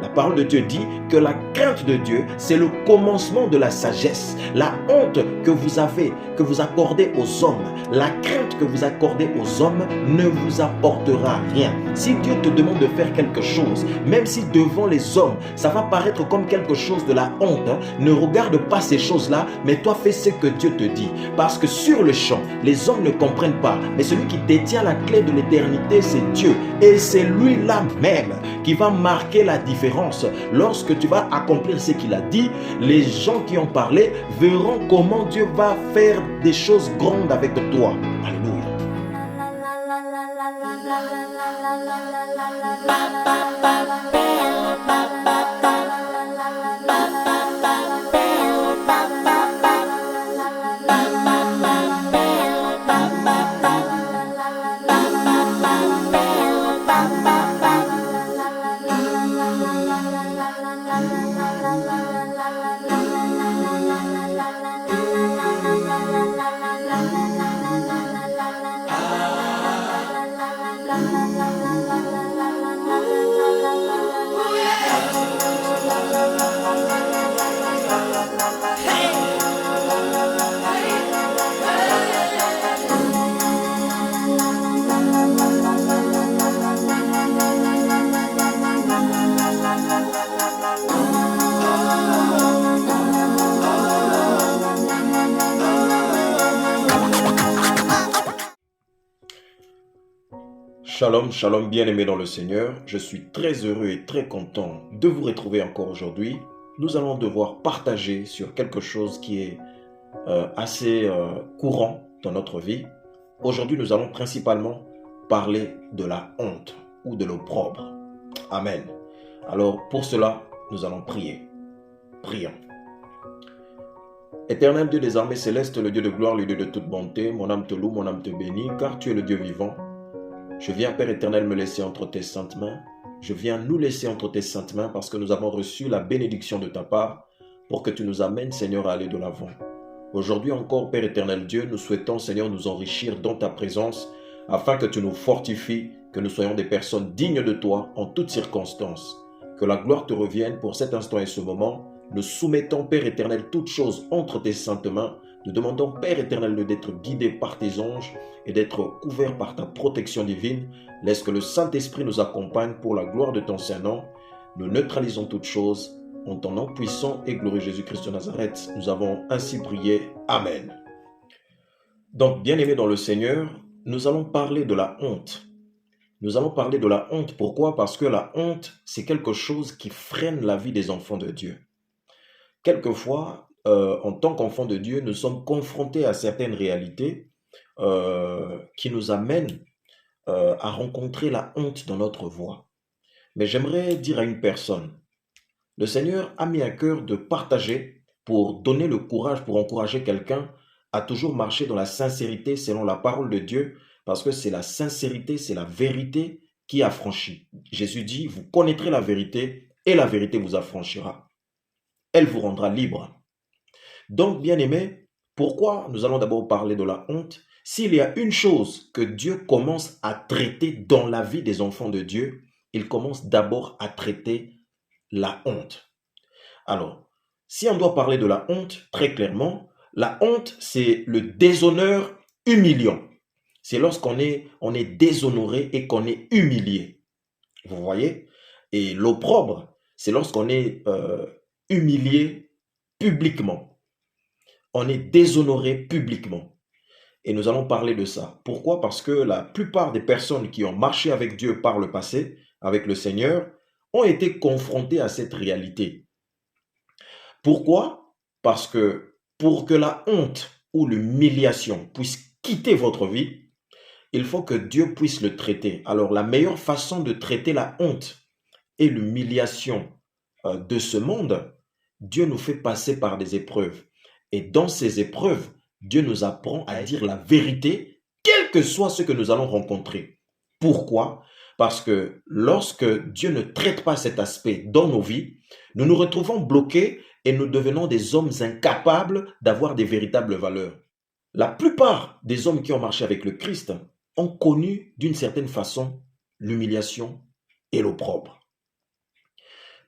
La parole de Dieu dit que la crainte de Dieu, c'est le commencement de la sagesse. La honte que vous avez, que vous accordez aux hommes, la crainte que vous accordez aux hommes ne vous apportera rien. Si Dieu te demande de faire quelque chose, même si devant les hommes, ça va paraître comme quelque chose de la honte, ne regarde pas ces choses-là, mais toi fais ce que Dieu te dit. Parce que sur le champ, les hommes ne comprennent pas, mais celui qui détient la clé de l'éternité, c'est Dieu. Et c'est lui-là même qui va marquer la différence. Lorsque tu vas accomplir ce qu'il a dit, les gens qui ont parlé verront comment Dieu va faire des choses grandes avec toi. Alléluia. Shalom, shalom, bien-aimés dans le Seigneur. Je suis très heureux et très content de vous retrouver encore aujourd'hui. Nous allons devoir partager sur quelque chose qui est assez courant dans notre vie. Aujourd'hui, nous allons principalement parler de la honte ou de l'opprobre. Amen. Alors, pour cela, nous allons prier. Prions. Éternel Dieu des armées célestes, le Dieu de gloire, le Dieu de toute bonté, mon âme te loue, mon âme te bénit, car tu es le Dieu vivant. Je viens, Père éternel, me laisser entre tes saintes mains. Je viens nous laisser entre tes saintes mains parce que nous avons reçu la bénédiction de ta part pour que tu nous amènes, Seigneur, à aller de l'avant. Aujourd'hui encore, Père éternel Dieu, nous souhaitons, Seigneur, nous enrichir dans ta présence afin que tu nous fortifies, que nous soyons des personnes dignes de toi en toutes circonstances. Que la gloire te revienne pour cet instant et ce moment. Nous soumettons, Père éternel, toutes choses entre tes saintes mains. Nous demandons, Père éternel, d'être guidé par tes anges et d'être couvert par ta protection divine. Laisse que le Saint-Esprit nous accompagne pour la gloire de ton Saint-Nom. Nous neutralisons toutes choses. En ton nom puissant et glorieux Jésus-Christ de Nazareth, nous avons ainsi prié. Amen. Donc, bien-aimés dans le Seigneur, nous allons parler de la honte. Nous allons parler de la honte. Pourquoi? Parce que la honte, c'est quelque chose qui freine la vie des enfants de Dieu. Quelquefois, en tant qu'enfants de Dieu, nous sommes confrontés à certaines réalités qui nous amènent à rencontrer la honte dans notre voie. Mais j'aimerais dire à une personne, le Seigneur a mis à cœur de partager pour donner le courage, pour encourager quelqu'un à toujours marcher dans la sincérité selon la parole de Dieu, parce que c'est la sincérité, c'est la vérité qui affranchit. Jésus dit, vous connaîtrez la vérité et la vérité vous affranchira. Elle vous rendra libre. Donc, bien-aimés, pourquoi nous allons d'abord parler de la honte? S'il y a une chose que Dieu commence à traiter dans la vie des enfants de Dieu, il commence d'abord à traiter la honte. Alors, si on doit parler de la honte, très clairement, la honte, c'est le déshonneur humiliant. C'est lorsqu'on est déshonoré et qu'on est humilié. Vous voyez? Et l'opprobre, c'est lorsqu'on est humilié publiquement. On est déshonoré publiquement. Et nous allons parler de ça. Pourquoi? Parce que la plupart des personnes qui ont marché avec Dieu par le passé, avec le Seigneur, ont été confrontées à cette réalité. Pourquoi? Parce que pour que la honte ou l'humiliation puisse quitter votre vie, il faut que Dieu puisse le traiter. Alors, la meilleure façon de traiter la honte et l'humiliation de ce monde, Dieu nous fait passer par des épreuves. Et dans ces épreuves, Dieu nous apprend à dire la vérité, quel que soit ce que nous allons rencontrer. Pourquoi? Parce que lorsque Dieu ne traite pas cet aspect dans nos vies, nous nous retrouvons bloqués et nous devenons des hommes incapables d'avoir des véritables valeurs. La plupart des hommes qui ont marché avec le Christ ont connu d'une certaine façon l'humiliation et l'opprobre.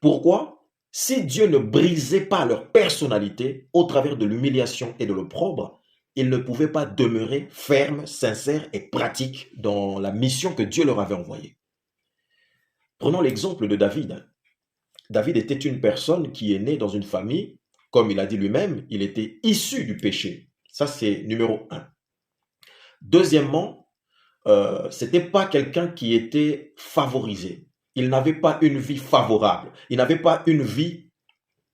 Pourquoi? Si Dieu ne brisait pas leur personnalité au travers de l'humiliation et de l'opprobre, ils ne pouvaient pas demeurer fermes, sincères et pratiques dans la mission que Dieu leur avait envoyée. Prenons l'exemple de David. David était une personne qui est née dans une famille, comme il a dit lui-même, il était issu du péché. Ça, c'est numéro un. Deuxièmement, c'était pas quelqu'un qui était favorisé. Il n'avait pas une vie favorable. Il n'avait pas une vie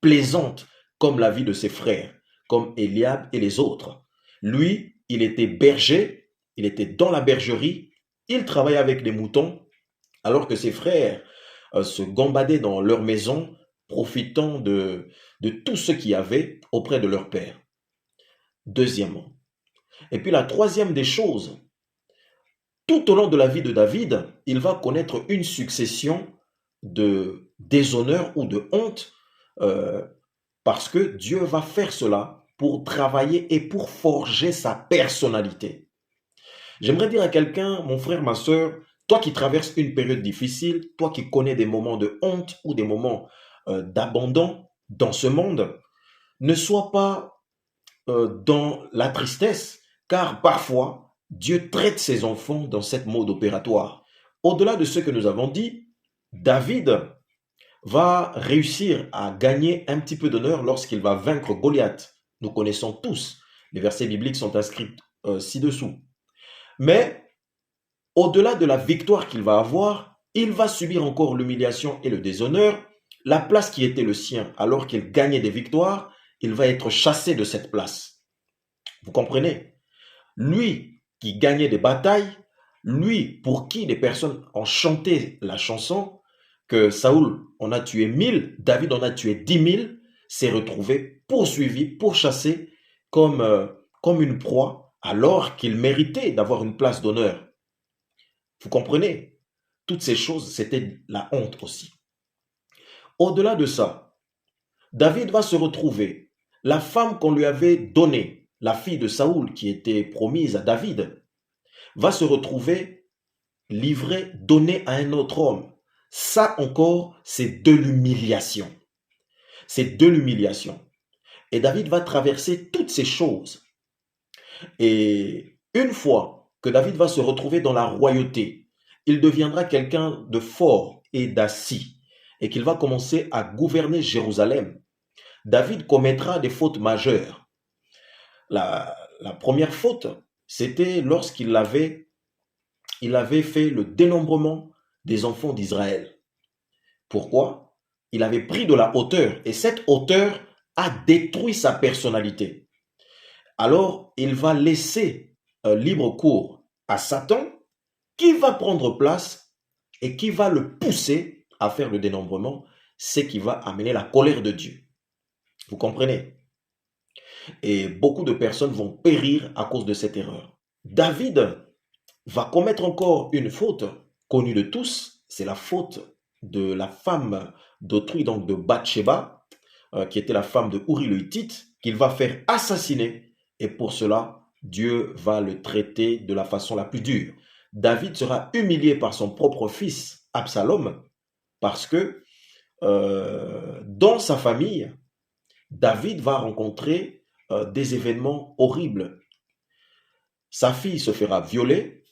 plaisante comme la vie de ses frères, comme Eliab et les autres. Lui, il était berger, il était dans la bergerie, il travaillait avec les moutons, alors que ses frères se gambadaient dans leur maison, profitant de tout ce qu'il y avait auprès de leur père. Deuxièmement. Et puis la troisième des choses, tout au long de la vie de David, il va connaître une succession de déshonneur ou de honte parce que Dieu va faire cela pour travailler et pour forger sa personnalité. J'aimerais dire à quelqu'un, mon frère, ma soeur, toi qui traverses une période difficile, toi qui connais des moments de honte ou des moments d'abandon dans ce monde, ne sois pas dans la tristesse, car parfois, Dieu traite ses enfants dans cette mode opératoire. Au-delà de ce que nous avons dit, David va réussir à gagner un petit peu d'honneur lorsqu'il va vaincre Goliath. Nous connaissons tous, les versets bibliques sont inscrits ci-dessous. Mais au-delà de la victoire qu'il va avoir, il va subir encore l'humiliation et le déshonneur. La place qui était le sien alors qu'il gagnait des victoires, il va être chassé de cette place. Vous comprenez? Lui qui gagnait des batailles, lui pour qui les personnes ont chanté la chanson, que Saoul en a tué 1000, David en a tué 10 000, s'est retrouvé poursuivi, pourchassé comme une proie, alors qu'il méritait d'avoir une place d'honneur. Vous comprenez? Toutes ces choses, c'était la honte aussi. Au-delà de ça, David va se retrouver, la femme qu'on lui avait donnée, la fille de Saoul qui était promise à David, va se retrouver livrée, donnée à un autre homme. Ça encore, c'est de l'humiliation. C'est de l'humiliation. Et David va traverser toutes ces choses. Et une fois que David va se retrouver dans la royauté, il deviendra quelqu'un de fort et d'assis et qu'il va commencer à gouverner Jérusalem. David commettra des fautes majeures. La première faute, c'était lorsqu'il avait fait le dénombrement des enfants d'Israël. Pourquoi? Il avait pris de la hauteur et cette hauteur a détruit sa personnalité. Alors, il va laisser libre cours à Satan qui va prendre place et qui va le pousser à faire le dénombrement, ce qui va amener la colère de Dieu. Vous comprenez? Et beaucoup de personnes vont périr à cause de cette erreur. David va commettre encore une faute connue de tous, c'est la faute de la femme d'autrui, donc de Bathsheba, qui était la femme de Uri le Hittite, qu'il va faire assassiner. Et pour cela, Dieu va le traiter de la façon la plus dure. David sera humilié par son propre fils, Absalom, parce que dans sa famille, David va rencontrer des événements horribles. Sa fille se fera violer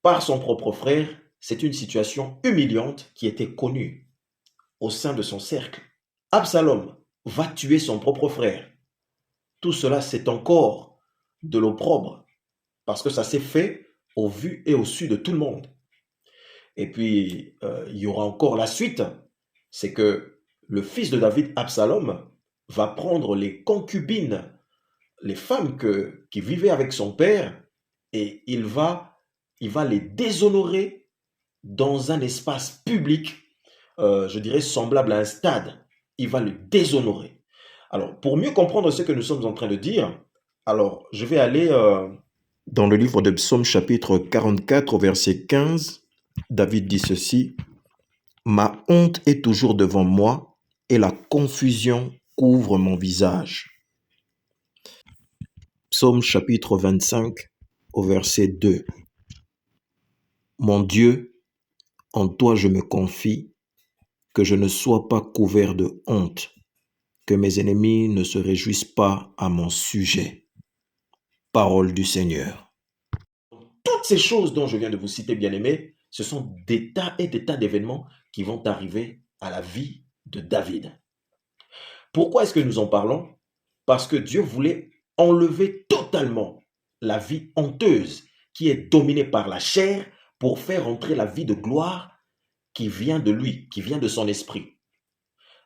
par son propre frère. C'est une situation humiliante qui était connue au sein de son cercle. Absalom va tuer son propre frère. Tout cela, c'est encore de l'opprobre parce que ça s'est fait au vu et au su de tout le monde. Et puis, il y aura encore la suite, c'est que le fils de David, Absalom, va prendre les concubines, les femmes qui vivaient avec son père, et il va les déshonorer dans un espace public, je dirais semblable à un stade. Il va le déshonorer. Alors, pour mieux comprendre ce que nous sommes en train de dire, alors je vais aller dans le livre de Psaume chapitre 44 au verset 15. David dit ceci: « Ma honte est toujours devant moi et la confusion couvre mon visage. » Psaume chapitre 25 au verset 2. « Mon Dieu, en toi je me confie, que je ne sois pas couvert de honte, que mes ennemis ne se réjouissent pas à mon sujet. Parole du Seigneur. Toutes ces choses dont je viens de vous citer, bien-aimés, ce sont des tas et des tas d'événements qui vont arriver à la vie de David. Pourquoi est-ce que nous en parlons? Parce que Dieu voulait enlever totalement la vie honteuse qui est dominée par la chair pour faire entrer la vie de gloire qui vient de lui, qui vient de son esprit.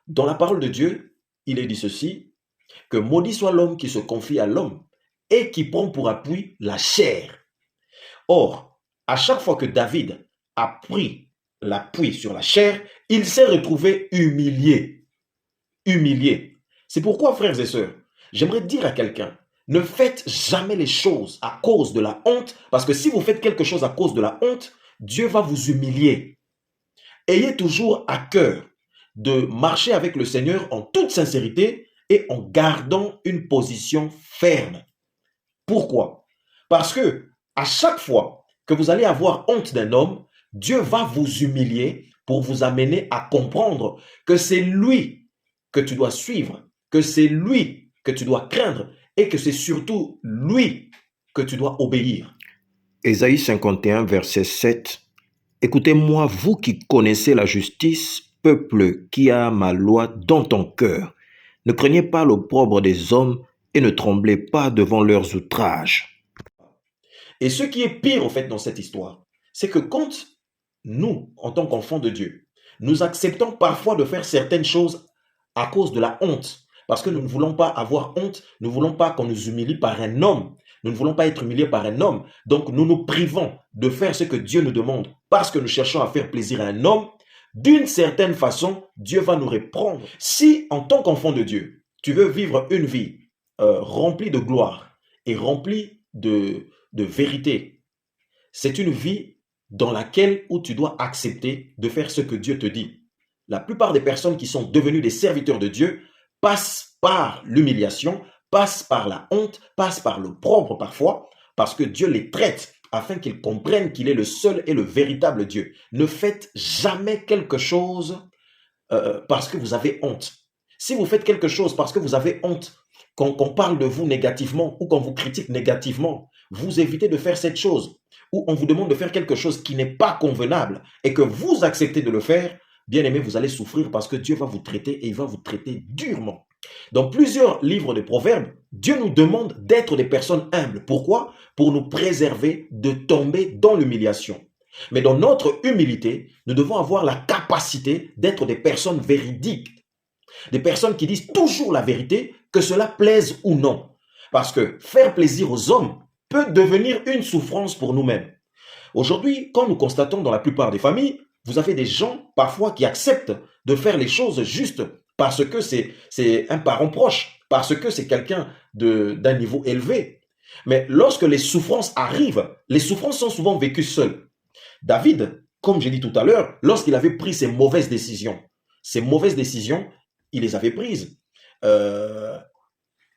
Dans la parole de Dieu, il est dit ceci, que maudit soit l'homme qui se confie à l'homme et qui prend pour appui la chair. Or, à chaque fois que David a pris l'appui sur la chair, il s'est retrouvé humilié. Humilié. C'est pourquoi, frères et sœurs, j'aimerais dire à quelqu'un, ne faites jamais les choses à cause de la honte, parce que si vous faites quelque chose à cause de la honte, Dieu va vous humilier. Ayez toujours à cœur de marcher avec le Seigneur en toute sincérité et en gardant une position ferme. Pourquoi? Parce que à chaque fois que vous allez avoir honte d'un homme, Dieu va vous humilier pour vous amener à comprendre que c'est lui que tu dois suivre, que c'est lui que tu dois craindre et que c'est surtout lui que tu dois obéir. Ésaïe 51, verset 7. Écoutez-moi, vous qui connaissez la justice, peuple qui a ma loi dans ton cœur. Ne craignez pas l'opprobre des hommes et ne tremblez pas devant leurs outrages. Et ce qui est pire, en fait, dans cette histoire, c'est que quand nous, en tant qu'enfants de Dieu, nous acceptons parfois de faire certaines choses à cause de la honte, parce que nous ne voulons pas avoir honte, nous ne voulons pas qu'on nous humilie par un homme, nous ne voulons pas être humiliés par un homme, donc nous nous privons de faire ce que Dieu nous demande, parce que nous cherchons à faire plaisir à un homme. D'une certaine façon, Dieu va nous reprendre. Si, en tant qu'enfant de Dieu, tu veux vivre une vie remplie de gloire et remplie de vérité, c'est une vie dans laquelle où tu dois accepter de faire ce que Dieu te dit. La plupart des personnes qui sont devenues des serviteurs de Dieu passent par l'humiliation, passent par la honte, passent par l'opprobre parfois, parce que Dieu les traite afin qu'ils comprennent qu'il est le seul et le véritable Dieu. Ne faites jamais quelque chose parce que vous avez honte. Si vous faites quelque chose parce que vous avez honte, qu'on parle de vous négativement ou qu'on vous critique négativement, vous évitez de faire cette chose, ou on vous demande de faire quelque chose qui n'est pas convenable et que vous acceptez de le faire, bien aimé, vous allez souffrir parce que Dieu va vous traiter et il va vous traiter durement. Dans plusieurs livres de Proverbes, Dieu nous demande d'être des personnes humbles. Pourquoi? Pour nous préserver de tomber dans l'humiliation. Mais dans notre humilité, nous devons avoir la capacité d'être des personnes véridiques. Des personnes qui disent toujours la vérité, que cela plaise ou non. Parce que faire plaisir aux hommes peut devenir une souffrance pour nous-mêmes. Aujourd'hui, quand nous constatons dans la plupart des familles, vous avez des gens parfois qui acceptent de faire les choses justes parce que c'est un parent proche, parce que c'est quelqu'un d'un niveau élevé. Mais lorsque les souffrances arrivent, les souffrances sont souvent vécues seules. David, comme j'ai dit tout à l'heure, lorsqu'il avait pris ces mauvaises décisions, il les avait prises.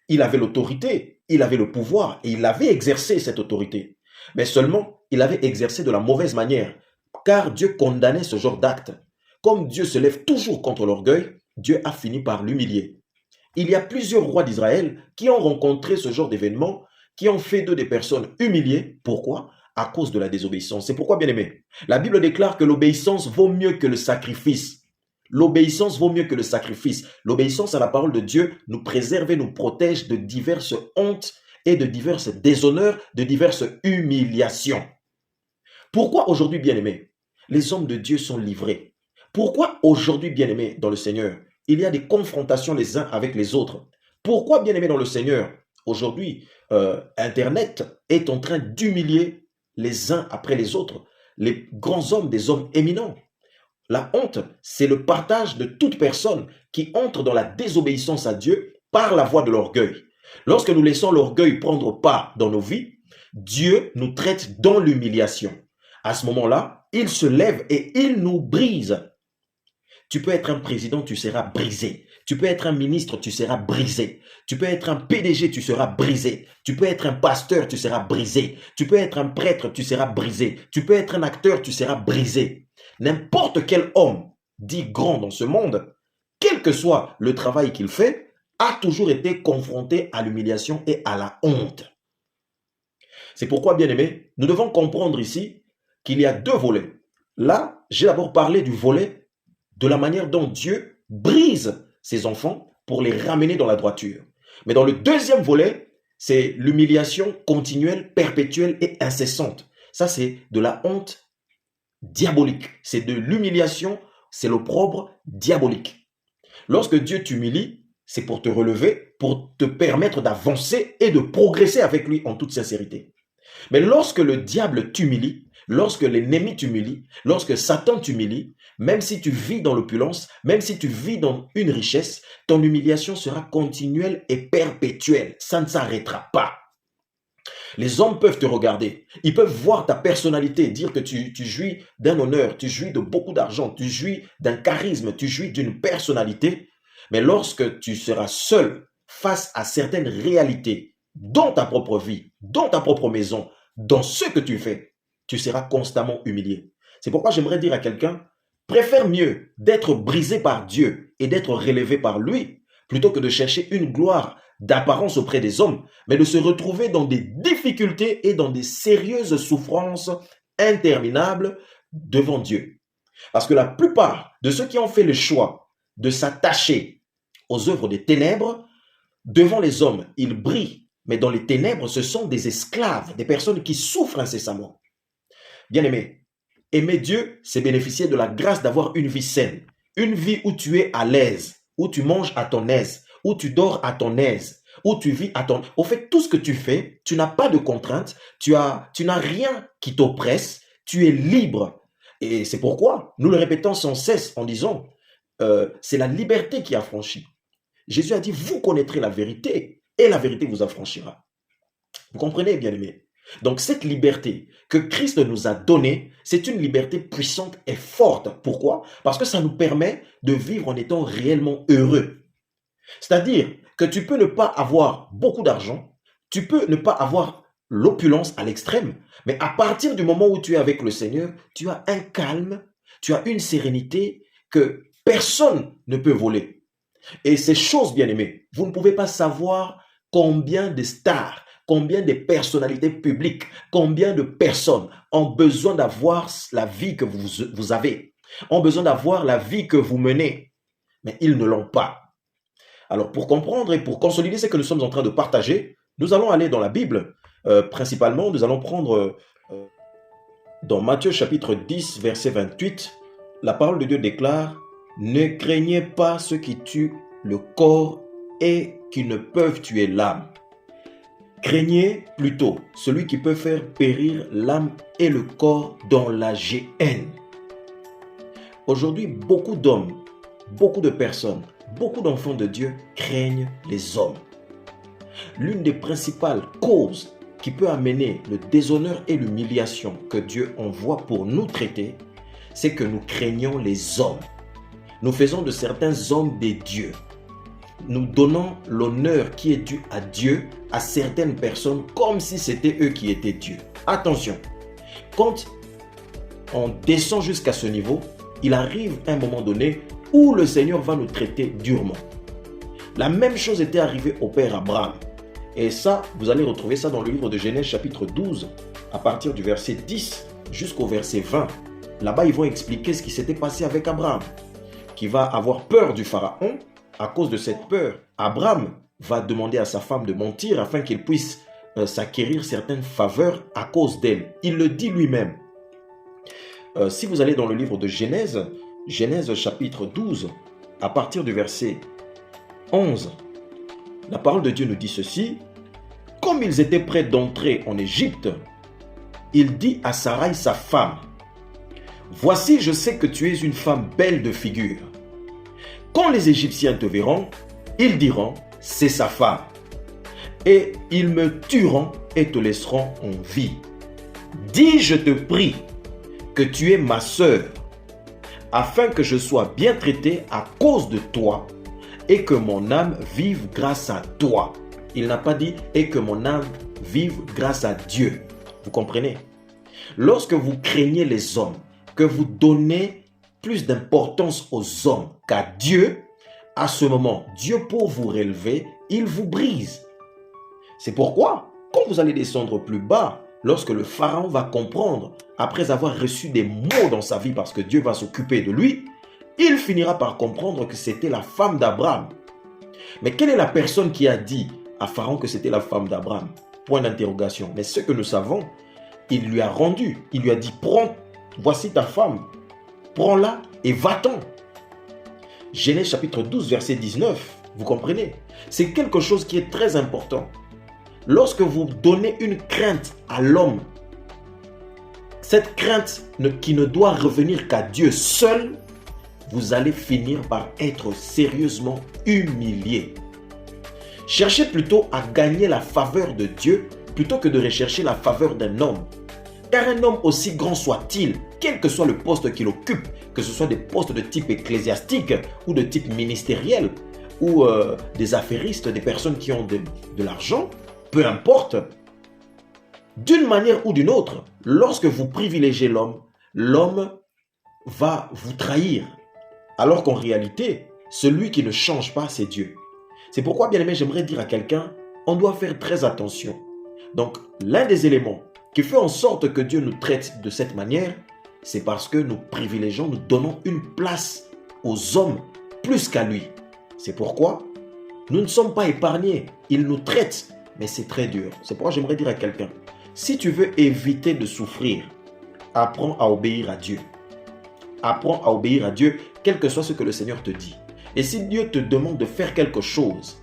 Il avait l'autorité, il avait le pouvoir et il avait exercé cette autorité. Mais seulement, il avait exercé de la mauvaise manière, car Dieu condamnait ce genre d'acte. Comme Dieu se lève toujours contre l'orgueil, Dieu a fini par l'humilier. Il y a plusieurs rois d'Israël qui ont rencontré ce genre d'événements, qui ont fait d'eux des personnes humiliées. Pourquoi? À cause de la désobéissance. C'est pourquoi, bien aimé, la Bible déclare que l'obéissance vaut mieux que le sacrifice. L'obéissance vaut mieux que le sacrifice. L'obéissance à la parole de Dieu nous préserve et nous protège de diverses hontes et de diverses déshonneurs, de diverses humiliations. Pourquoi aujourd'hui, bien-aimés, les hommes de Dieu sont livrés? Pourquoi aujourd'hui, bien-aimés, dans le Seigneur, il y a des confrontations les uns avec les autres? Pourquoi, bien-aimés, dans le Seigneur, aujourd'hui, Internet est en train d'humilier les uns après les autres, les grands hommes, des hommes éminents? La honte, c'est le partage de toute personne qui entre dans la désobéissance à Dieu par la voie de l'orgueil. Lorsque nous laissons l'orgueil prendre part dans nos vies, Dieu nous traite dans l'humiliation. À ce moment-là, il se lève et il nous brise. Tu peux être un président, tu seras brisé. Tu peux être un ministre, tu seras brisé. Tu peux être un PDG, tu seras brisé. Tu peux être un pasteur, tu seras brisé. Tu peux être un prêtre, tu seras brisé. Tu peux être un acteur, tu seras brisé. N'importe quel homme dit grand dans ce monde, quel que soit le travail qu'il fait, a toujours été confronté à l'humiliation et à la honte. C'est pourquoi, bien aimé, nous devons comprendre ici qu'il y a deux volets. Là, j'ai d'abord parlé du volet de la manière dont Dieu brise ses enfants pour les ramener dans la droiture. Mais dans le deuxième volet, c'est l'humiliation continuelle, perpétuelle et incessante. Ça, c'est de la honte diabolique. C'est de l'humiliation, c'est l'opprobre diabolique. Lorsque Dieu t'humilie, c'est pour te relever, pour te permettre d'avancer et de progresser avec lui en toute sincérité. Mais lorsque le diable t'humilie, lorsque l'ennemi t'humilie, lorsque Satan t'humilie, même si tu vis dans l'opulence, même si tu vis dans une richesse, ton humiliation sera continuelle et perpétuelle. Ça ne s'arrêtera pas. Les hommes peuvent te regarder, ils peuvent voir ta personnalité, dire que tu jouis d'un honneur, tu jouis de beaucoup d'argent, tu jouis d'un charisme, tu jouis d'une personnalité. Mais lorsque tu seras seul face à certaines réalités, dans ta propre vie, dans ta propre maison, dans ce que tu fais, tu seras constamment humilié. C'est pourquoi j'aimerais dire à quelqu'un, préfère mieux d'être brisé par Dieu et d'être relevé par lui, plutôt que de chercher une gloire d'apparence auprès des hommes, mais de se retrouver dans des difficultés et dans des sérieuses souffrances interminables devant Dieu. Parce que la plupart de ceux qui ont fait le choix de s'attacher aux œuvres des ténèbres, devant les hommes, ils brillent, mais dans les ténèbres, ce sont des esclaves, des personnes qui souffrent incessamment. Bien-aimé, aimer Dieu, c'est bénéficier de la grâce d'avoir une vie saine, une vie où tu es à l'aise, où tu manges à ton aise, où tu dors à ton aise, où tu vis à ton... Au fait, tout ce que tu fais, tu n'as pas de contraintes, tu n'as rien qui t'oppresse, tu es libre. Et c'est pourquoi nous le répétons sans cesse en disant, c'est la liberté qui affranchit. Jésus a dit, vous connaîtrez la vérité et la vérité vous affranchira. Vous comprenez, bien-aimés? Donc cette liberté que Christ nous a donnée, c'est une liberté puissante et forte. Pourquoi? Parce que ça nous permet de vivre en étant réellement heureux. C'est-à-dire que tu peux ne pas avoir beaucoup d'argent, tu peux ne pas avoir l'opulence à l'extrême, mais à partir du moment où tu es avec le Seigneur, tu as un calme, tu as une sérénité que personne ne peut voler. Et ces choses, bien-aimées, vous ne pouvez pas savoir combien de stars, combien de personnalités publiques, combien de personnes ont besoin d'avoir la vie que vous avez, ont besoin d'avoir la vie que vous menez, mais ils ne l'ont pas. Alors, pour comprendre et pour consolider ce que nous sommes en train de partager, nous allons aller dans la Bible. Principalement, nous allons prendre dans Matthieu chapitre 10, verset 28, la parole de Dieu déclare « Ne craignez pas ceux qui tuent le corps et qui ne peuvent tuer l'âme. Craignez plutôt celui qui peut faire périr l'âme et le corps dans la géhenne. » Aujourd'hui, beaucoup d'hommes, beaucoup de personnes, beaucoup d'enfants de Dieu craignent les hommes. L'une des principales causes qui peut amener le déshonneur et l'humiliation que Dieu envoie pour nous traiter, c'est que nous craignons les hommes. Nous faisons de certains hommes des dieux. Nous donnons l'honneur qui est dû à Dieu à certaines personnes comme si c'était eux qui étaient Dieu. Attention, quand on descend jusqu'à ce niveau, il arrive un moment donné où le Seigneur va nous traiter durement. La même chose était arrivée au père Abraham. Et ça, vous allez retrouver ça dans le livre de Genèse chapitre 12, à partir du verset 10 jusqu'au verset 20. Là-bas, ils vont expliquer ce qui s'était passé avec Abraham, qui va avoir peur du Pharaon. À cause de cette peur, Abraham va demander à sa femme de mentir afin qu'il puisse s'acquérir certaines faveurs à cause d'elle. Il le dit lui-même. Si vous allez dans le livre de Genèse, Genèse chapitre 12, à partir du verset 11, la parole de Dieu nous dit ceci. Comme ils étaient prêts d'entrer en Égypte, il dit à Sarai, sa femme, « Voici, je sais que tu es une femme belle de figure. Quand les Égyptiens te verront, ils diront, c'est sa femme. Et ils me tueront et te laisseront en vie. Dis, je te prie, que tu es ma sœur, afin que je sois bien traité à cause de toi et que mon âme vive grâce à toi. » Il n'a pas dit « et que mon âme vive grâce à Dieu ». Vous comprenez? Lorsque vous craignez les hommes, que vous donnez plus d'importance aux hommes qu'à Dieu, à ce moment, Dieu pour vous relever, il vous brise. C'est pourquoi, quand vous allez descendre plus bas, lorsque le pharaon va comprendre, après avoir reçu des maux dans sa vie parce que Dieu va s'occuper de lui, il finira par comprendre que c'était la femme d'Abraham. Mais quelle est la personne qui a dit à Pharaon que c'était la femme d'Abraham? Point d'interrogation. Mais ce que nous savons, il lui a rendu. Il lui a dit, prends, voici ta femme. Prends-la et va-t'en. Genèse chapitre 12, verset 19. Vous comprenez? C'est quelque chose qui est très important. Lorsque vous donnez une crainte à l'homme, cette crainte qui ne doit revenir qu'à Dieu seul, vous allez finir par être sérieusement humilié. Cherchez plutôt à gagner la faveur de Dieu plutôt que de rechercher la faveur d'un homme. Car un homme aussi grand soit-il, quel que soit le poste qu'il occupe, que ce soit des postes de type ecclésiastique ou de type ministériel ou des affairistes, des personnes qui ont de l'argent, peu importe, d'une manière ou d'une autre, lorsque vous privilégiez l'homme, l'homme va vous trahir. Alors qu'en réalité, celui qui ne change pas, c'est Dieu. C'est pourquoi, bien aimé, j'aimerais dire à quelqu'un, on doit faire très attention. Donc, l'un des éléments qui fait en sorte que Dieu nous traite de cette manière, c'est parce que nous privilégions, nous donnons une place aux hommes plus qu'à lui. C'est pourquoi nous ne sommes pas épargnés. Il nous traite, mais c'est très dur. C'est pourquoi j'aimerais dire à quelqu'un, si tu veux éviter de souffrir, apprends à obéir à Dieu. Apprends à obéir à Dieu, quel que soit ce que le Seigneur te dit. Et si Dieu te demande de faire quelque chose,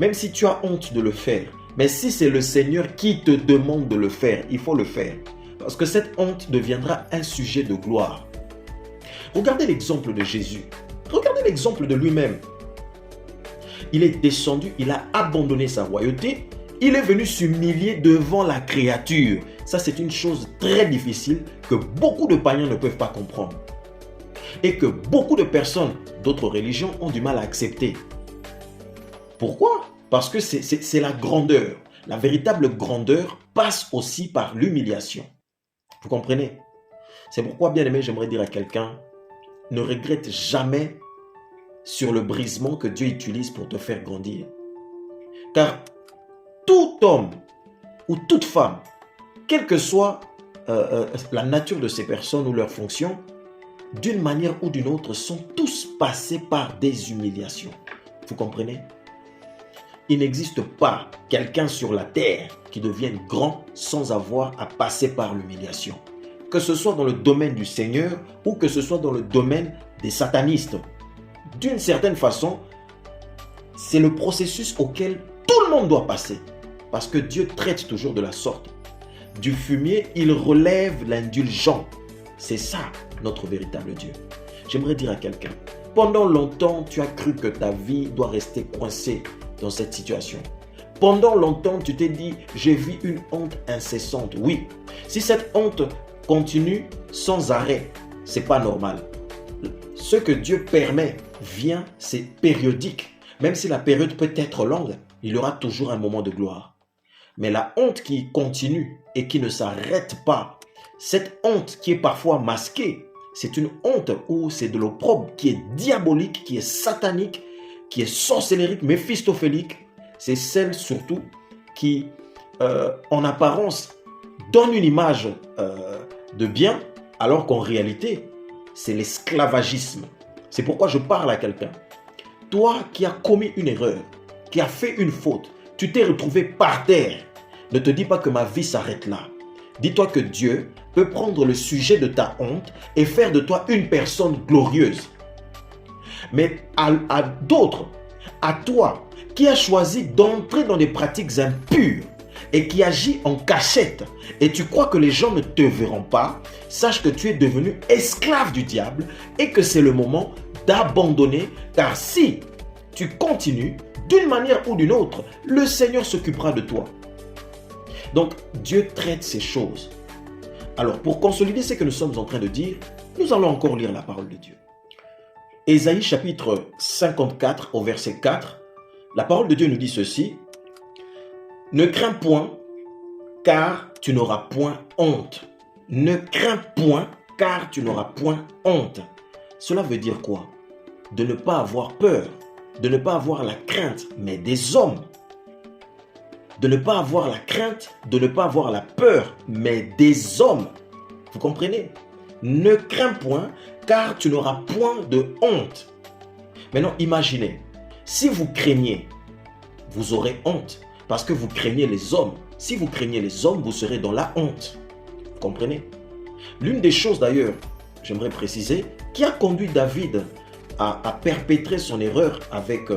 même si tu as honte de le faire, mais si c'est le Seigneur qui te demande de le faire, il faut le faire. Parce que cette honte deviendra un sujet de gloire. Regardez l'exemple de Jésus. Regardez l'exemple de lui-même. Il est descendu, il a abandonné sa royauté. Il est venu s'humilier devant la créature. Ça, c'est une chose très difficile que beaucoup de païens ne peuvent pas comprendre. Et que beaucoup de personnes d'autres religions ont du mal à accepter. Pourquoi? Parce que c'est la grandeur. La véritable grandeur passe aussi par l'humiliation. Vous comprenez? C'est pourquoi, bien aimé, j'aimerais dire à quelqu'un, ne regrette jamais sur le brisement que Dieu utilise pour te faire grandir. Car tout homme ou toute femme, quelle que soit la nature de ces personnes ou leur fonction, d'une manière ou d'une autre, sont tous passés par des humiliations. Vous comprenez? Il n'existe pas quelqu'un sur la terre qui devienne grand sans avoir à passer par l'humiliation. Que ce soit dans le domaine du Seigneur ou que ce soit dans le domaine des satanistes. D'une certaine façon, c'est le processus auquel tout le monde doit passer. Parce que Dieu traite toujours de la sorte. Du fumier, il relève l'indulgent. C'est ça, notre véritable Dieu. J'aimerais dire à quelqu'un, pendant longtemps, tu as cru que ta vie doit rester coincée dans cette situation. Pendant longtemps, tu t'es dit, j'ai vu une honte incessante. Oui, si cette honte continue sans arrêt, c'est pas normal. Ce que Dieu permet vient, c'est périodique. Même si la période peut être longue, il y aura toujours un moment de gloire. Mais la honte qui continue et qui ne s'arrête pas, cette honte qui est parfois masquée, c'est une honte où c'est de l'opprobre qui est diabolique, qui est satanique, qui est sorcellérique, méphistophélique. C'est celle surtout qui, en apparence, donne une image de bien, alors qu'en réalité, c'est l'esclavagisme. C'est pourquoi je parle à quelqu'un. Toi qui as commis une erreur, qui as fait une faute, tu t'es retrouvé par terre. Ne te dis pas que ma vie s'arrête là. Dis-toi que Dieu peut prendre le sujet de ta honte et faire de toi une personne glorieuse. Mais à d'autres, à toi qui as choisi d'entrer dans des pratiques impures et qui agit en cachette et tu crois que les gens ne te verront pas, sache que tu es devenu esclave du diable et que c'est le moment d'abandonner, car si tu continues d'une manière ou d'une autre, le Seigneur s'occupera de toi. Donc Dieu traite ces choses. Alors pour consolider ce que nous sommes en train de dire, nous allons encore lire la parole de Dieu. Ésaïe chapitre 54 au verset 4, la parole de Dieu nous dit ceci: ne crains point, car tu n'auras point honte. Ne crains point, car tu n'auras point honte. Cela veut dire quoi? De ne pas avoir peur, de ne pas avoir la crainte, mais des hommes. De ne pas avoir la crainte, de ne pas avoir la peur, mais des hommes. Vous comprenez? Ne crains point, car tu n'auras point de honte. Maintenant, imaginez, si vous craignez, vous aurez honte, parce que vous craignez les hommes. Si vous craignez les hommes, vous serez dans la honte. Vous comprenez? L'une des choses d'ailleurs, j'aimerais préciser, qui a conduit David à perpétrer son erreur avec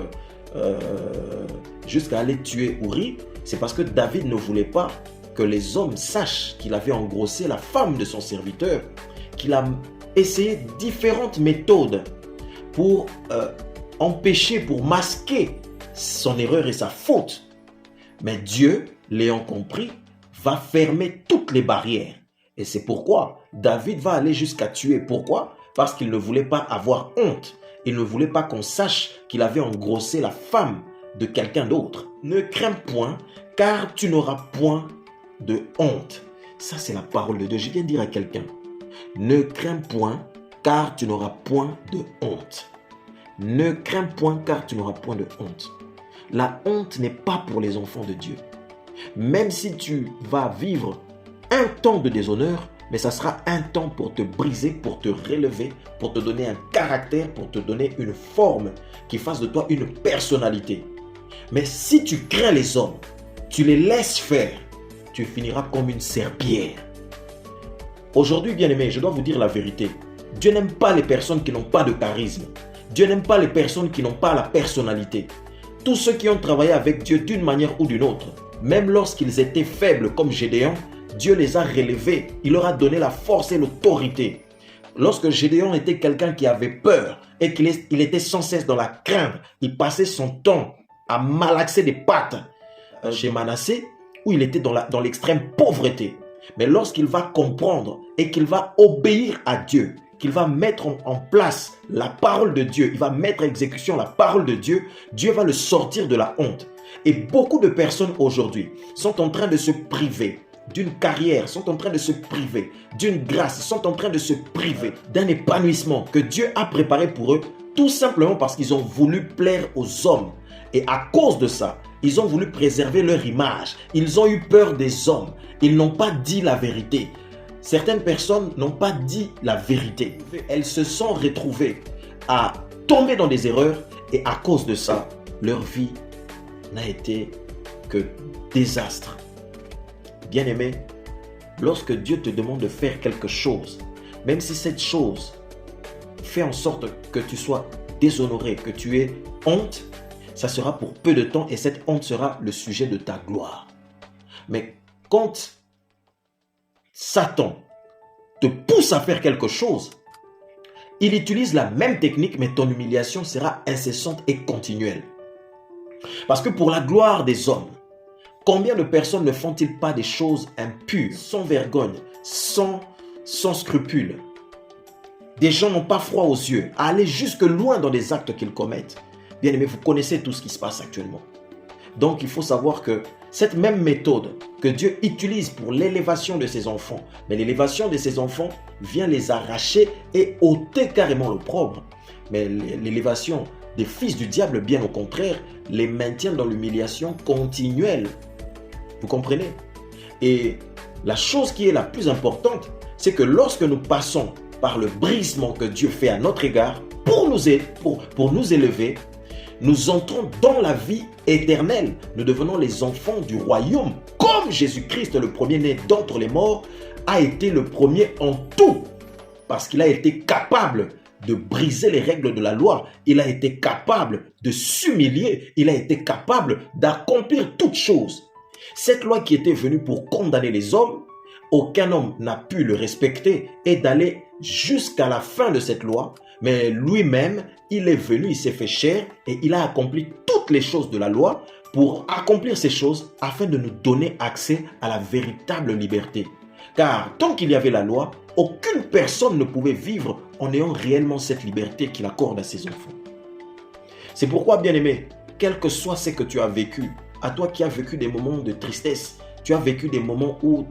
jusqu'à aller tuer Uri, c'est parce que David ne voulait pas que les hommes sachent qu'il avait engrossé la femme de son serviteur, qu'il a essayé différentes méthodes pour empêcher, pour masquer son erreur et sa faute. Mais Dieu, l'ayant compris, va fermer toutes les barrières. Et c'est pourquoi David va aller jusqu'à tuer. Pourquoi? Parce qu'il ne voulait pas avoir honte. Il ne voulait pas qu'on sache qu'il avait engrossé la femme de quelqu'un d'autre. Ne crains point, car tu n'auras point de honte. Ça, c'est la parole de Dieu. Je viens de dire à quelqu'un, ne crains point, car tu n'auras point de honte. Ne crains point, car tu n'auras point de honte. La honte n'est pas pour les enfants de Dieu. Même si tu vas vivre un temps de déshonneur, mais ça sera un temps pour te briser, pour te relever, pour te donner un caractère, pour te donner une forme qui fasse de toi une personnalité. Mais si tu crains les hommes, tu les laisses faire, tu finiras comme une serpillière. Aujourd'hui, bien-aimés, je dois vous dire la vérité. Dieu n'aime pas les personnes qui n'ont pas de charisme. Dieu n'aime pas les personnes qui n'ont pas la personnalité. Tous ceux qui ont travaillé avec Dieu d'une manière ou d'une autre, même lorsqu'ils étaient faibles comme Gédéon, Dieu les a relevés, il leur a donné la force et l'autorité. Lorsque Gédéon était quelqu'un qui avait peur et qu'il était sans cesse dans la crainte, il passait son temps à malaxer des pattes chez Manassé, où il était dans l'extrême pauvreté. Mais lorsqu'il va comprendre et qu'il va obéir à Dieu, qu'il va mettre en place la parole de Dieu, il va mettre en exécution la parole de Dieu, Dieu va le sortir de la honte. Et beaucoup de personnes aujourd'hui sont en train de se priver d'une carrière, sont en train de se priver d'une grâce, sont en train de se priver d'un épanouissement que Dieu a préparé pour eux, tout simplement parce qu'ils ont voulu plaire aux hommes. Et à cause de ça, ils ont voulu préserver leur image. Ils ont eu peur des hommes. Ils n'ont pas dit la vérité. Certaines personnes n'ont pas dit la vérité. Elles se sont retrouvées à tomber dans des erreurs et à cause de ça, leur vie n'a été que désastre. Bien-aimé, lorsque Dieu te demande de faire quelque chose, même si cette chose fait en sorte que tu sois déshonoré, que tu aies honte, ça sera pour peu de temps et cette honte sera le sujet de ta gloire. Mais quand Satan te pousse à faire quelque chose, il utilise la même technique, mais ton humiliation sera incessante et continuelle. Parce que pour la gloire des hommes, combien de personnes ne font-ils pas des choses impures, sans vergogne, sans scrupule? Des gens n'ont pas froid aux yeux à aller jusque loin dans des actes qu'ils commettent. Bien aimé, vous connaissez tout ce qui se passe actuellement. Donc il faut savoir que cette même méthode que Dieu utilise pour l'élévation de ses enfants, mais l'élévation de ses enfants vient les arracher et ôter carrément l'opprobre. Mais l'élévation des fils du diable, bien au contraire, les maintient dans l'humiliation continuelle. Vous comprenez? Et la chose qui est la plus importante, c'est que lorsque nous passons par le brisement que Dieu fait à notre égard, pour nous élever, nous entrons dans la vie éternelle. Nous devenons les enfants du royaume. Comme Jésus-Christ, le premier-né d'entre les morts, a été le premier en tout. Parce qu'il a été capable de briser les règles de la loi. Il a été capable de s'humilier. Il a été capable d'accomplir toutes choses. Cette loi qui était venue pour condamner les hommes, aucun homme n'a pu le respecter et d'aller jusqu'à la fin de cette loi. Mais lui-même, il est venu, il s'est fait chair et il a accompli toutes les choses de la loi pour accomplir ces choses afin de nous donner accès à la véritable liberté. Car tant qu'il y avait la loi, aucune personne ne pouvait vivre en ayant réellement cette liberté qu'il accorde à ses enfants. C'est pourquoi, bien-aimé, quel que soit ce que tu as vécu, à toi qui as vécu des moments de tristesse, tu as vécu des moments où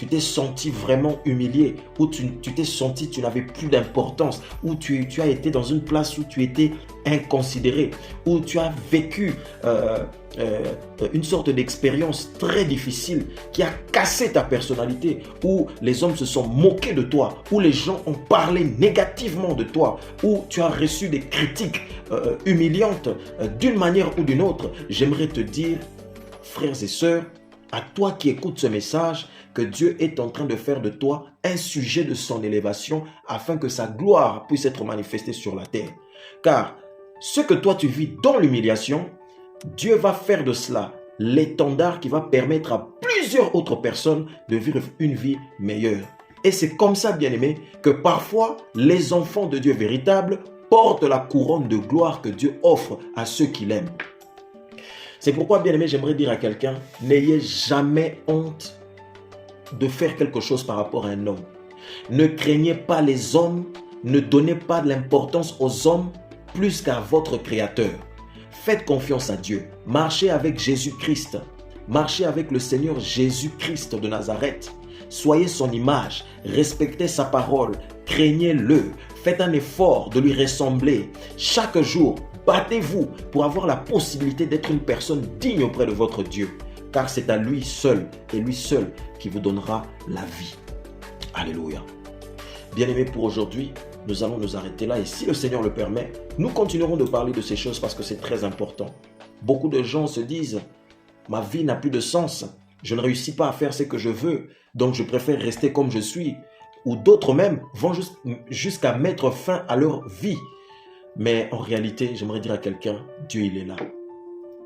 tu t'es senti vraiment humilié, où tu t'es senti tu n'avais plus d'importance, où tu as été dans une place où tu étais inconsidéré, où tu as vécu une sorte d'expérience très difficile qui a cassé ta personnalité, où les hommes se sont moqués de toi, où les gens ont parlé négativement de toi, où tu as reçu des critiques humiliantes d'une manière ou d'une autre, j'aimerais te dire, frères et sœurs, à toi qui écoutes ce message, que Dieu est en train de faire de toi un sujet de son élévation afin que sa gloire puisse être manifestée sur la terre. Car ce que toi tu vis dans l'humiliation, Dieu va faire de cela l'étendard qui va permettre à plusieurs autres personnes de vivre une vie meilleure. Et c'est comme ça, bien-aimés, que parfois les enfants de Dieu véritables portent la couronne de gloire que Dieu offre à ceux qui l'aiment. C'est pourquoi, bien-aimé, j'aimerais dire à quelqu'un, n'ayez jamais honte de faire quelque chose par rapport à un homme. Ne craignez pas les hommes, ne donnez pas de l'importance aux hommes plus qu'à votre Créateur. Faites confiance à Dieu. Marchez avec Jésus-Christ. Marchez avec le Seigneur Jésus-Christ de Nazareth. Soyez son image. Respectez sa parole. Craignez-le. Faites un effort de lui ressembler. Chaque jour, battez-vous pour avoir la possibilité d'être une personne digne auprès de votre Dieu. Car c'est à lui seul et lui seul qui vous donnera la vie. Alléluia. Bien-aimés, pour aujourd'hui, nous allons nous arrêter là et si le Seigneur le permet, nous continuerons de parler de ces choses parce que c'est très important. Beaucoup de gens se disent, ma vie n'a plus de sens, je ne réussis pas à faire ce que je veux, donc je préfère rester comme je suis. Ou d'autres même vont jusqu'à mettre fin à leur vie. Mais en réalité, j'aimerais dire à quelqu'un, Dieu il est là.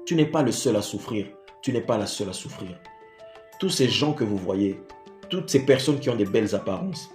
Tu n'es pas le seul à souffrir, tu n'es pas la seule à souffrir. Tous ces gens que vous voyez, toutes ces personnes qui ont des belles apparences,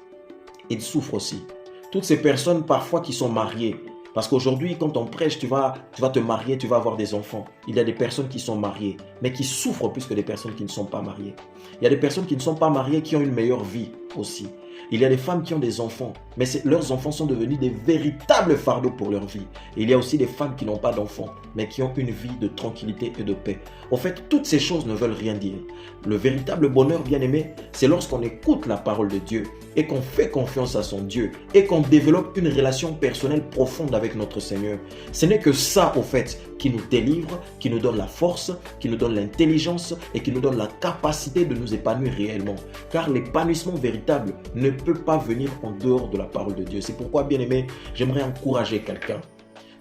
ils souffrent aussi. Toutes ces personnes parfois qui sont mariées, parce qu'aujourd'hui quand on prêche, tu vas te marier, tu vas avoir des enfants. Il y a des personnes qui sont mariées, mais qui souffrent plus que des personnes qui ne sont pas mariées. Il y a des personnes qui ne sont pas mariées qui ont une meilleure vie aussi. Il y a des femmes qui ont des enfants, mais leurs enfants sont devenus des véritables fardeaux pour leur vie. Et il y a aussi des femmes qui n'ont pas d'enfants, mais qui ont une vie de tranquillité et de paix. En fait, toutes ces choses ne veulent rien dire. Le véritable bonheur, bien-aimé, c'est lorsqu'on écoute la parole de Dieu et qu'on fait confiance à son Dieu et qu'on développe une relation personnelle profonde avec notre Seigneur. Ce n'est que ça, au fait, qui nous délivre, qui nous donne la force, qui nous donne l'intelligence et qui nous donne la capacité de nous épanouir réellement. Car l'épanouissement véritable ne peut pas venir en dehors de la parole de Dieu. C'est pourquoi, bien-aimé, j'aimerais encourager quelqu'un.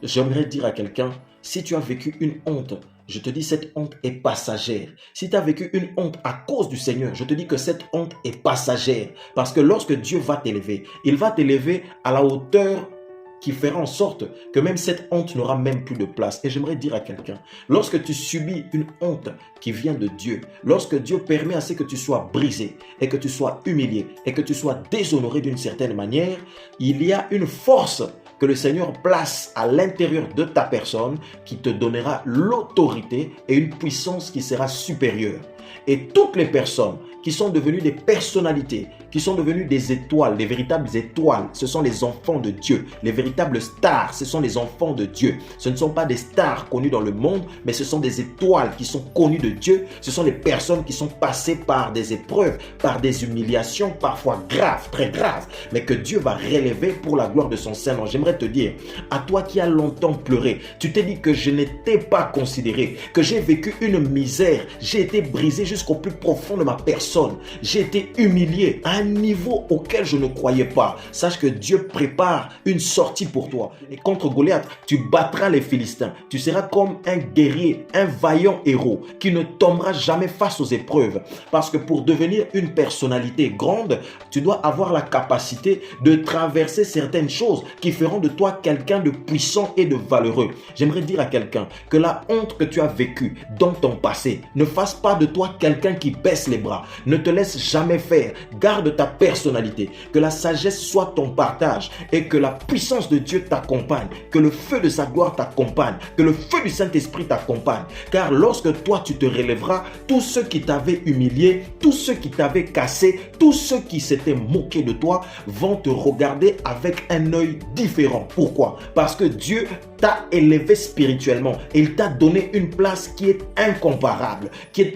J'aimerais dire à quelqu'un, si tu as vécu une honte, je te dis cette honte est passagère. Si tu as vécu une honte à cause du Seigneur, je te dis que cette honte est passagère. Parce que lorsque Dieu va t'élever, il va t'élever à la hauteur qui fera en sorte que même cette honte n'aura même plus de place. Et j'aimerais dire à quelqu'un, lorsque tu subis une honte qui vient de Dieu, lorsque Dieu permet à ce que tu sois brisé et que tu sois humilié et que tu sois déshonoré d'une certaine manière, il y a une force que le Seigneur place à l'intérieur de ta personne qui te donnera l'autorité et une puissance qui sera supérieure. Et toutes les personnes qui sont devenues des personnalités, qui sont devenues des étoiles, des véritables étoiles, ce sont les enfants de Dieu. Les véritables stars, ce sont les enfants de Dieu. Ce ne sont pas des stars connues dans le monde, mais ce sont des étoiles qui sont connues de Dieu. Ce sont les personnes qui sont passées par des épreuves, par des humiliations, parfois graves, très graves, mais que Dieu va relever pour la gloire de son Saint-Nom. J'aimerais te dire, à toi qui as longtemps pleuré, tu t'es dit que je n'étais pas considéré, que j'ai vécu une misère, j'ai été brisé jusqu'au plus profond de ma personne. J'ai été humilié à un niveau auquel je ne croyais pas. Sache que Dieu prépare une sortie pour toi. Et contre Goliath, tu battras les Philistins. Tu seras comme un guerrier, un vaillant héros qui ne tombera jamais face aux épreuves. Parce que pour devenir une personnalité grande, tu dois avoir la capacité de traverser certaines choses qui feront de toi quelqu'un de puissant et de valeureux. J'aimerais dire à quelqu'un que la honte que tu as vécue dans ton passé ne fasse pas de toi quelqu'un qui baisse les bras. Ne te laisse jamais faire. Garde ta personnalité. Que la sagesse soit ton partage et que la puissance de Dieu t'accompagne. Que le feu de sa gloire t'accompagne. Que le feu du Saint-Esprit t'accompagne. Car lorsque toi tu te relèveras, tous ceux qui t'avaient humilié, tous ceux qui t'avaient cassé, tous ceux qui s'étaient moqués de toi vont te regarder avec un œil différent. Pourquoi? Parce que Dieu t'a élevé spirituellement. Il t'a donné une place qui est incomparable,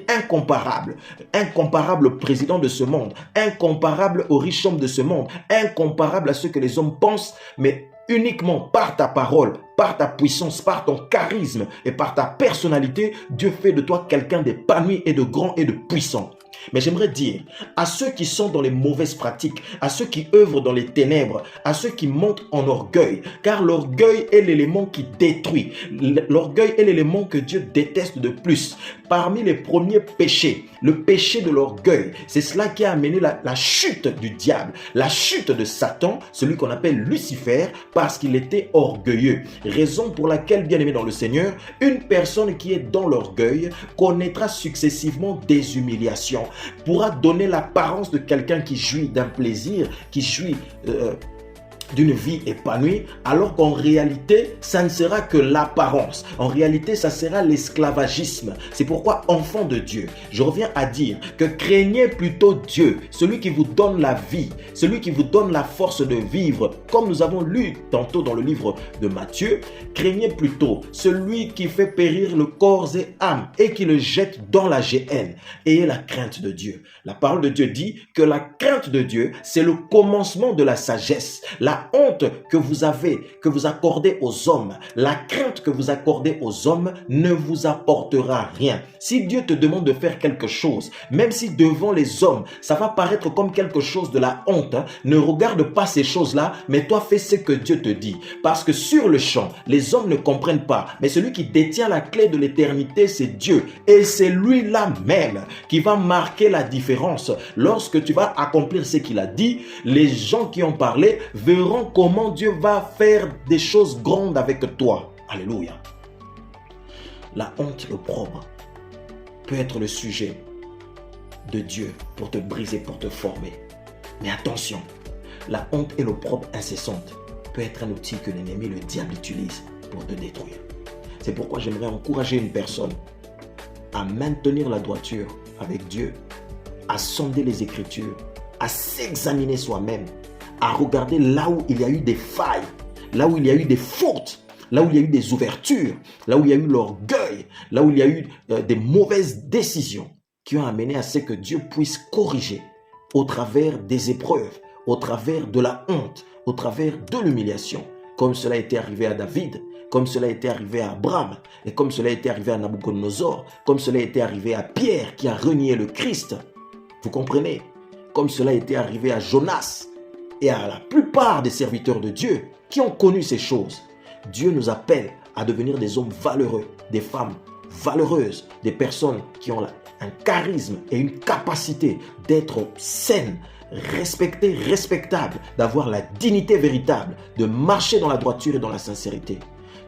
incomparable au président de ce monde, incomparable au riche homme de ce monde, incomparable à ce que les hommes pensent, mais uniquement par ta parole, par ta puissance, par ton charisme et par ta personnalité, Dieu fait de toi quelqu'un d'épanoui et de grand et de puissant. Mais j'aimerais dire à ceux qui sont dans les mauvaises pratiques, à ceux qui œuvrent dans les ténèbres, à ceux qui montent en orgueil, car l'orgueil est l'élément qui détruit. L'orgueil est l'élément que Dieu déteste de plus. Parmi les premiers péchés, le péché de l'orgueil, c'est cela qui a amené la chute du diable, la chute de Satan, celui qu'on appelle Lucifer, parce qu'il était orgueilleux. Raison pour laquelle, bien aimé dans le Seigneur, une personne qui est dans l'orgueil connaîtra successivement des humiliations, pourra donner l'apparence de quelqu'un qui jouit d'un plaisir, qui jouit d'une vie épanouie, alors qu'en réalité, ça ne sera que l'apparence. En réalité, ça sera l'esclavagisme. C'est pourquoi, enfants de Dieu, je reviens à dire que craignez plutôt Dieu, celui qui vous donne la vie, celui qui vous donne la force de vivre, comme nous avons lu tantôt dans le livre de Matthieu. Craignez plutôt celui qui fait périr le corps et âme et qui le jette dans la géhenne. Ayez la crainte de Dieu. La parole de Dieu dit que la crainte de Dieu, c'est le commencement de la sagesse. La honte que vous avez, que vous accordez aux hommes, la crainte que vous accordez aux hommes ne vous apportera rien. Si Dieu te demande de faire quelque chose, même si devant les hommes, ça va paraître comme quelque chose de la honte, ne regarde pas ces choses-là, mais toi fais ce que Dieu te dit. Parce que sur le champ, les hommes ne comprennent pas, mais celui qui détient la clé de l'éternité, c'est Dieu. Et c'est lui-là même qui va marquer la différence. Lorsque tu vas accomplir ce qu'il a dit, les gens qui ont parlé verront comment Dieu va faire des choses grandes avec toi. Alléluia. La honte, l'opprobre, peut être le sujet de Dieu pour te briser, pour te former. Mais attention, la honte et l'opprobre incessante peut être un outil que l'ennemi, le diable, utilise pour te détruire. C'est pourquoi j'aimerais encourager une personne à maintenir la droiture avec Dieu, à sonder les Écritures, à s'examiner soi-même, à regarder là où il y a eu des failles, là où il y a eu des fautes, là où il y a eu des ouvertures, là où il y a eu l'orgueil, là où il y a eu des mauvaises décisions qui ont amené à ce que Dieu puisse corriger au travers des épreuves, au travers de la honte, au travers de l'humiliation, comme cela a été arrivé à David, comme cela a été arrivé à Abraham, et comme cela a été arrivé à Nabucodonosor, comme cela a été arrivé à Pierre qui a renié le Christ. Vous comprenez? Comme cela a été arrivé à Jonas et à la plupart des serviteurs de Dieu qui ont connu ces choses. Dieu nous appelle à devenir des hommes valeureux, des femmes valeureuses, des personnes qui ont un charisme et une capacité d'être saines, respectées, respectables, d'avoir la dignité véritable, de marcher dans la droiture et dans la sincérité.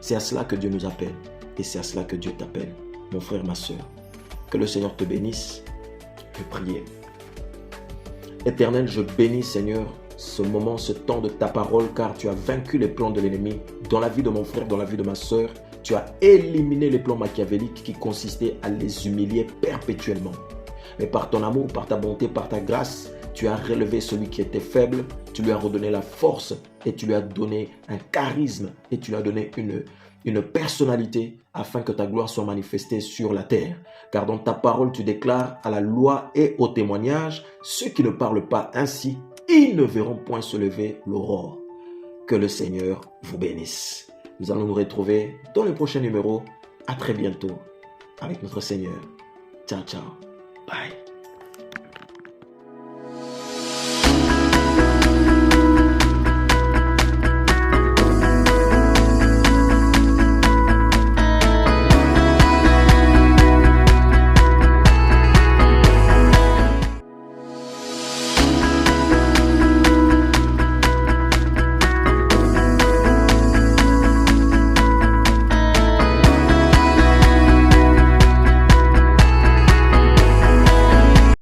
C'est à cela que Dieu nous appelle et c'est à cela que Dieu t'appelle, mon frère, ma soeur. Que le Seigneur te bénisse. Je vais prier. Éternel, je bénis, Seigneur, ce moment, ce temps de ta parole, car tu as vaincu les plans de l'ennemi dans la vie de mon frère, dans la vie de ma soeur. Tu as éliminé les plans machiavéliques qui consistaient à les humilier perpétuellement. Mais par ton amour, par ta bonté, par ta grâce, tu as relevé celui qui était faible, tu lui as redonné la force et tu lui as donné un charisme et tu lui as donné une personnalité afin que ta gloire soit manifestée sur la terre. Car dans ta parole, tu déclares à la loi et au témoignage, ceux qui ne parlent pas ainsi, ils ne verront point se lever l'aurore. Que le Seigneur vous bénisse. Nous allons nous retrouver dans le prochain numéro. À très bientôt avec notre Seigneur. Ciao, ciao. Bye.